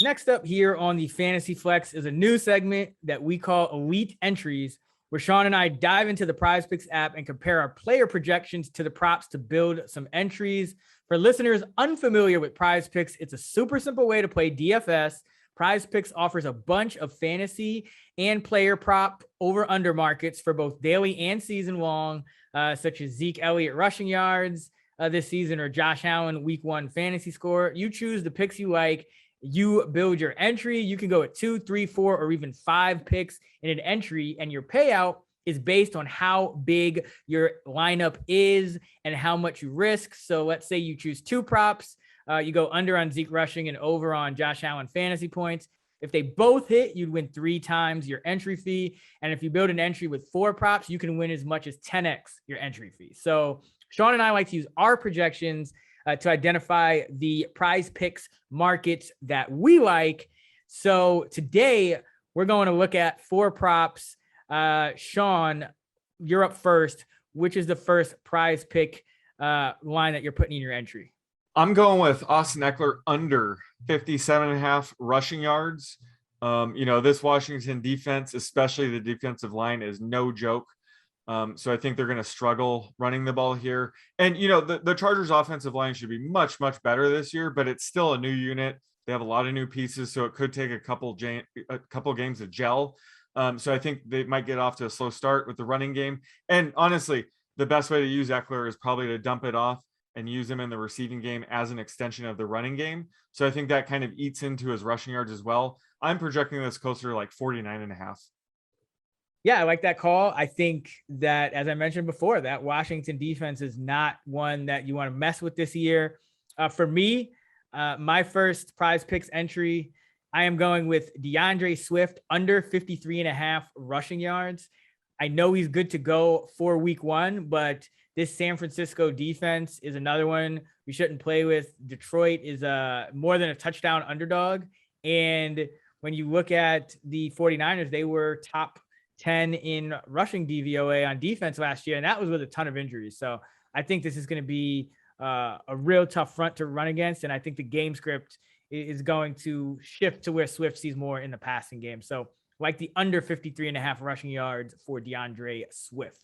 Next up here on the Fantasy Flex is a new segment that we call Elite Entries, where Sean and I dive into the PrizePicks app and compare our player projections to the props to build some entries. For listeners unfamiliar with PrizePicks, it's a super simple way to play DFS. PrizePicks offers a bunch of fantasy and player prop over-under markets for both daily and season long, such as Zeke Elliott rushing yards this season or Josh Allen week 1 fantasy score. You choose the picks you like. You build your entry. You can go at 2, 3, 4, or even 5 picks in an entry, and your payout is based on how big your lineup is and how much you risk. So let's say you choose 2 props. You go under on Zeke rushing and over on Josh Allen fantasy points. If they both hit, you'd win 3 times your entry fee. And if you build an entry with 4 props, you can win as much as 10x your entry fee. So Sean and I like to use our projections to identify the PrizePicks markets that we like. So today we're going to look at 4 props. Sean, you're up first. Which is the first PrizePick line that you're putting in your entry? I'm going with Austin Eckler under 57.5 rushing yards. This Washington defense, especially the defensive line, is no joke. So I think they're going to struggle running the ball here. And, the Chargers offensive line should be much, much better this year, but it's still a new unit. They have a lot of new pieces, so it could take a couple games to gel. So I think they might get off to a slow start with the running game. And honestly, the best way to use Eckler is probably to dump it off and use him in the receiving game as an extension of the running game. So I think that kind of eats into his rushing yards as well. I'm projecting this closer to like 49.5. Yeah, I like that call. I think that, as I mentioned before, that Washington defense is not one that you want to mess with this year. For me, my first PrizePicks entry, I am going with Deandre Swift under 53.5 rushing yards. I know he's good to go for week 1, but this San Francisco defense is another one we shouldn't play with. Detroit is more than a touchdown underdog. And when you look at the 49ers, they were top 10 in rushing DVOA on defense last year, and that was with a ton of injuries. So I think this is going to be a real tough front to run against, and I think the game script is going to shift to where Swift sees more in the passing game. So like the under 53.5 rushing yards for Deandre Swift.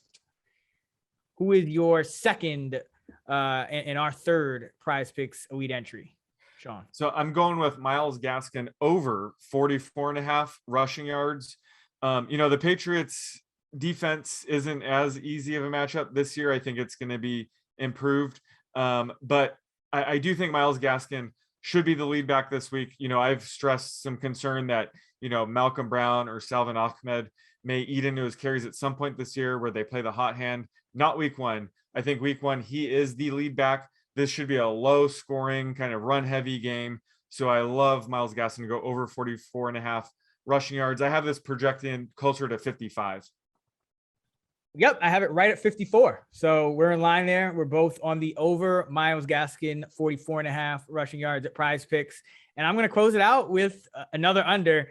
Who is your second and our third PrizePicks elite entry, Sean? So I'm going with Myles Gaskin over 44.5 rushing yards. The Patriots defense isn't as easy of a matchup this year. I think it's going to be improved. But I do think Myles Gaskin should be the lead back this week. I've stressed some concern that, Malcolm Brown or Salvin Ahmed may eat into his carries at some point this year where they play the hot hand. Not week 1. I think week 1, he is the lead back. This should be a low scoring kind of run heavy game. So I love Myles Gaskin to go over 44.5 rushing yards. I have this projecting closer to 55. Yep, I have it right at 54. So we're in line there. We're both on the over. Myles Gaskin, 44.5 rushing yards at PrizePicks. And I'm going to close it out with another under.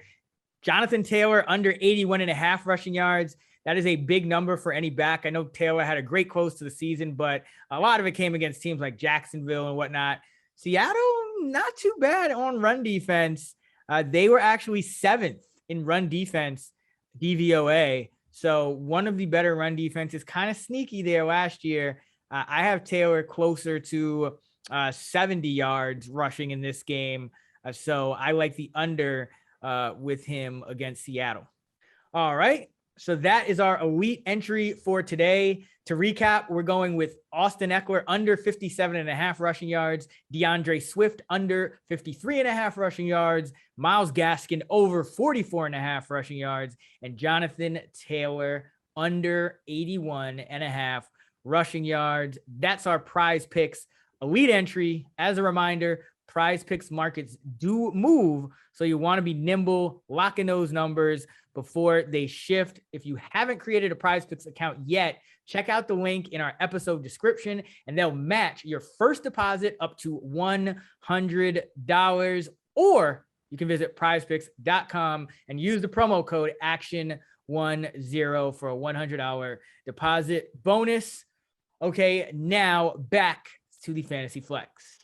Jonathan Taylor, under 81.5 rushing yards. That is a big number for any back. I know Taylor had a great close to the season, but a lot of it came against teams like Jacksonville and whatnot. Seattle, not too bad on run defense. They were actually 7th in run defense DVOA. So one of the better run defenses, kind of sneaky there last year. I have Taylor closer to 70 yards rushing in this game. So I like the under with him against Seattle. All right. So that is our elite entry for today. To recap, we're going with Austin Eckler under 57.5 rushing yards, Deandre Swift under 53.5 rushing yards, Myles Gaskin over 44.5 rushing yards, and Jonathan Taylor under 81.5 rushing yards. That's our PrizePicks elite entry. As a reminder, PrizePicks markets do move, so you want to be nimble, locking those numbers before they shift. If you haven't created a PrizePicks account yet, check out the link in our episode description, and they'll match your first deposit up to $100. Or you can visit prizepicks.com and use the promo code ACTION10 for a $100 deposit bonus. Okay, now back to the Fantasy Flex.